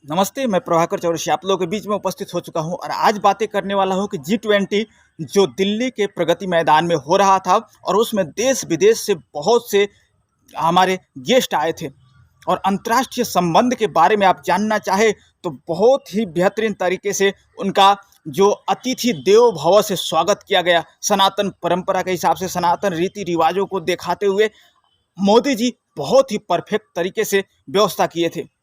नमस्ते, मैं प्रभाकर चौरसिया आप लोगों के बीच में उपस्थित हो चुका हूं और आज बातें करने वाला हूं कि G20 जो दिल्ली के प्रगति मैदान में हो रहा था और उसमें देश विदेश से बहुत से हमारे गेस्ट आए थे और अंतर्राष्ट्रीय संबंध के बारे में आप जानना चाहे तो बहुत ही बेहतरीन तरीके से उनका जो अतिथि देवो भव से स्वागत किया गया। सनातन परंपरा के हिसाब से सनातन रीति रिवाजों को दिखाते हुए मोदी जी बहुत ही परफेक्ट तरीके से व्यवस्था किए थे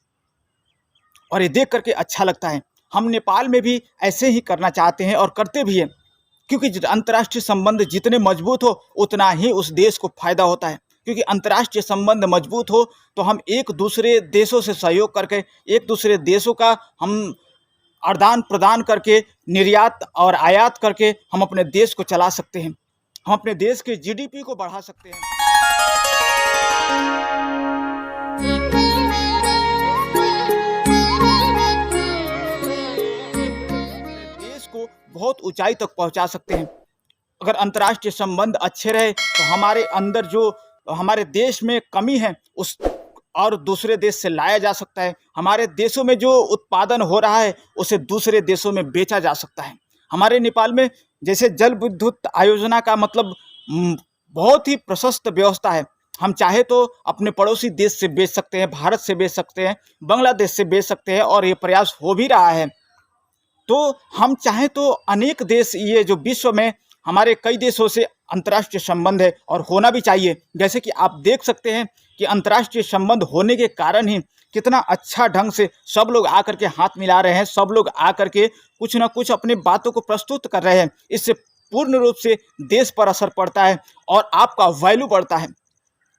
और ये देख करके अच्छा लगता है। हम नेपाल में भी ऐसे ही करना चाहते हैं और करते भी हैं, क्योंकि अंतर्राष्ट्रीय संबंध जितने मजबूत हो उतना ही उस देश को फायदा होता है। क्योंकि अंतर्राष्ट्रीय संबंध मजबूत हो तो हम एक दूसरे देशों से सहयोग करके, एक दूसरे देशों का हम आदान प्रदान करके, निर्यात और आयात करके हम अपने देश को चला सकते हैं। हम अपने देश के जीडीपी को बढ़ा सकते हैं। बहुत ऊंचाई तक पहुंचा सकते हैं। अगर अंतर्राष्ट्रीय संबंध अच्छे रहे तो हमारे अंदर जो हमारे देश में कमी है उस और दूसरे देश से लाया जा सकता है। हमारे देशों में जो उत्पादन हो रहा है उसे दूसरे देशों में बेचा जा सकता है। हमारे नेपाल में जैसे जल विद्युत आयोजना का मतलब बहुत ही प्रशस्त व्यवस्था है। हम चाहे तो अपने पड़ोसी देश से बेच सकते हैं, भारत से बेच सकते हैं, बांग्लादेश से बेच सकते हैं और ये प्रयास हो भी रहा है। तो हम चाहें तो अनेक देश, ये जो विश्व में हमारे कई देशों से अंतर्राष्ट्रीय संबंध है और होना भी चाहिए। जैसे कि आप देख सकते हैं कि अंतर्राष्ट्रीय संबंध होने के कारण ही कितना अच्छा ढंग से सब लोग आकर के हाथ मिला रहे हैं, सब लोग आकर के कुछ ना कुछ अपनी बातों को प्रस्तुत कर रहे हैं। इससे पूर्ण रूप से देश पर असर पड़ता है और आपका वैल्यू बढ़ता है।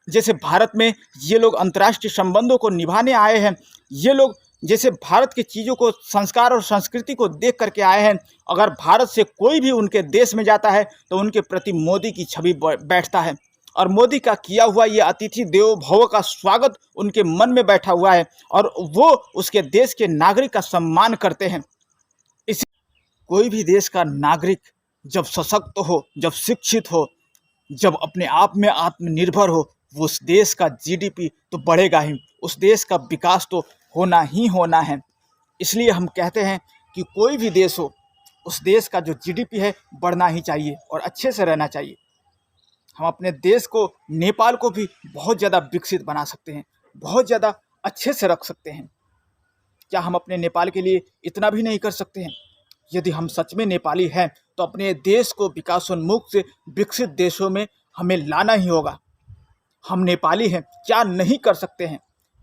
जैसे भारत में ये लोग अंतर्राष्ट्रीय संबंधों को निभाने आए हैं, ये लोग जैसे भारत की चीज़ों को, संस्कार और संस्कृति को देख करके आए हैं। अगर भारत से कोई भी उनके देश में जाता है तो उनके प्रति मोदी की छवि बैठता है और मोदी का किया हुआ ये अतिथि देवो भव का स्वागत उनके मन में बैठा हुआ है और वो उसके देश के नागरिक का सम्मान करते हैं। इसी कोई भी देश का नागरिक जब सशक्त हो, जब शिक्षित हो, जब अपने आप में आत्मनिर्भर हो, वो उस देश का जीडीपी तो बढ़ेगा ही, उस देश का विकास तो होना ही होना है। इसलिए हम कहते हैं कि कोई भी देश हो, उस देश का जो जीडीपी है बढ़ना ही चाहिए और अच्छे से रहना चाहिए। हम अपने देश को, नेपाल को भी बहुत ज़्यादा विकसित बना सकते हैं, बहुत ज़्यादा अच्छे से रख सकते हैं। क्या हम अपने नेपाल के लिए इतना भी नहीं कर सकते हैं? यदि हम सच में नेपाली हैं तो अपने देश को विकासोन्मुख से विकसित देशों में हमें लाना ही होगा। हम नेपाली हैं, क्या नहीं कर सकते हैं?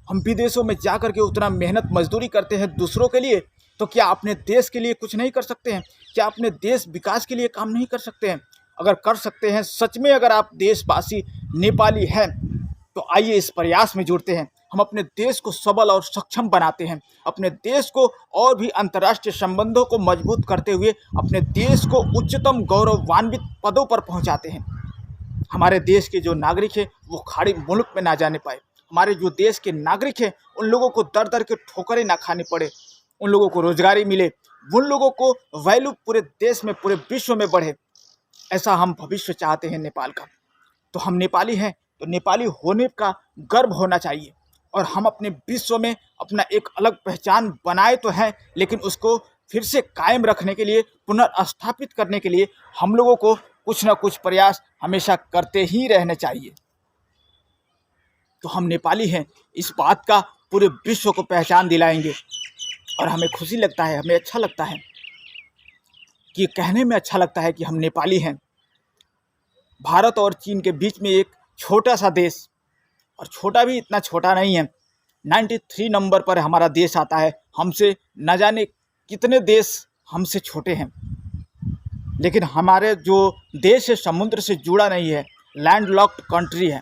हम विदेशों में जा कर के उतना मेहनत मजदूरी करते हैं दूसरों के लिए, तो क्या अपने देश के लिए कुछ नहीं कर सकते हैं? क्या अपने देश विकास के लिए काम नहीं कर सकते हैं? अगर कर सकते हैं, सच में अगर आप देशवासी नेपाली हैं तो आइए इस प्रयास में जुड़ते हैं। हम अपने देश को सबल और सक्षम बनाते हैं, अपने देश को और भी अंतर्राष्ट्रीय संबंधों को मजबूत करते हुए अपने देश को उच्चतम गौरवान्वित पदों पर पहुँचाते हैं। हमारे देश के जो नागरिक हैं वो खाड़ी मुल्क में ना जाने पाए। हमारे जो देश के नागरिक हैं उन लोगों को दर दर के ठोकरें ना खानी पड़े, उन लोगों को रोजगारी मिले, उन लोगों को वैल्यू पूरे देश में, पूरे विश्व में बढ़े। ऐसा हम भविष्य चाहते हैं नेपाल का। तो हम नेपाली हैं तो नेपाली होने का गर्व होना चाहिए और हम अपने विश्व में अपना एक अलग पहचान बनाए तो हैं, लेकिन उसको फिर से कायम रखने के लिए, पुनर्स्थापित करने के लिए हम लोगों को कुछ ना कुछ प्रयास हमेशा करते ही रहने चाहिए। तो हम नेपाली हैं, इस बात का पूरे विश्व को पहचान दिलाएंगे और हमें खुशी लगता है, हमें अच्छा लगता है कि कहने में अच्छा लगता है कि हम नेपाली हैं। भारत और चीन के बीच में एक छोटा सा देश, और छोटा भी इतना छोटा नहीं है, 93 नंबर पर हमारा देश आता है। हमसे न जाने कितने देश हमसे छोटे हैं, लेकिन हमारे जो देश है समुद्र से जुड़ा नहीं है, लैंडलॉक्ड कंट्री है,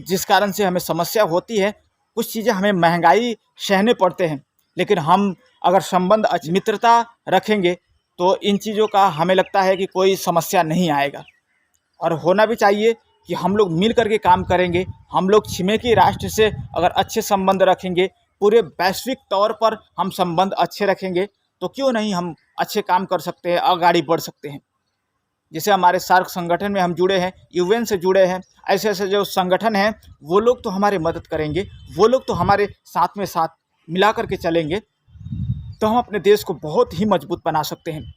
जिस कारण से हमें समस्या होती है। कुछ चीज़ें हमें महंगाई सहने पड़ते हैं, लेकिन हम अगर संबंध मित्रता रखेंगे तो इन चीज़ों का हमें लगता है कि कोई समस्या नहीं आएगा। और होना भी चाहिए कि हम लोग मिल करके काम करेंगे। हम लोग छिमेकी राष्ट्र से अगर अच्छे संबंध रखेंगे, पूरे वैश्विक तौर पर हम संबंध अच्छे रखेंगे, तो क्यों नहीं हम अच्छे काम कर सकते हैं, आगे बढ़ सकते हैं। जैसे हमारे सार्क संगठन में हम जुड़े हैं, यूएन से जुड़े हैं, ऐसे ऐसे जो संगठन हैं वो लोग तो हमारी मदद करेंगे, वो लोग तो हमारे साथ में साथ मिला कर के चलेंगे तो हम अपने देश को बहुत ही मजबूत बना सकते हैं।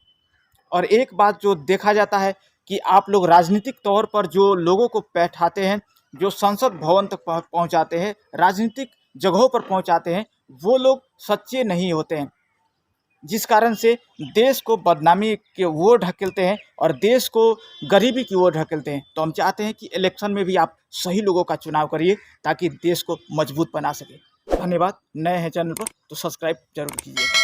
और एक बात जो देखा जाता है कि आप लोग राजनीतिक तौर पर जो लोगों को बैठाते हैं, जो संसद भवन तक पहुंचाते हैं, राजनीतिक जगहों पर पहुंचाते हैं, वो लोग सच्चे नहीं होते हैं, जिस कारण से देश को बदनामी की ओर ढकेलते हैं और देश को गरीबी की ओर ढकेलते हैं। तो हम चाहते हैं कि इलेक्शन में भी आप सही लोगों का चुनाव करिए ताकि देश को मजबूत बना सके। धन्यवाद। नए हैं चैनल पर तो सब्सक्राइब जरूर कीजिए।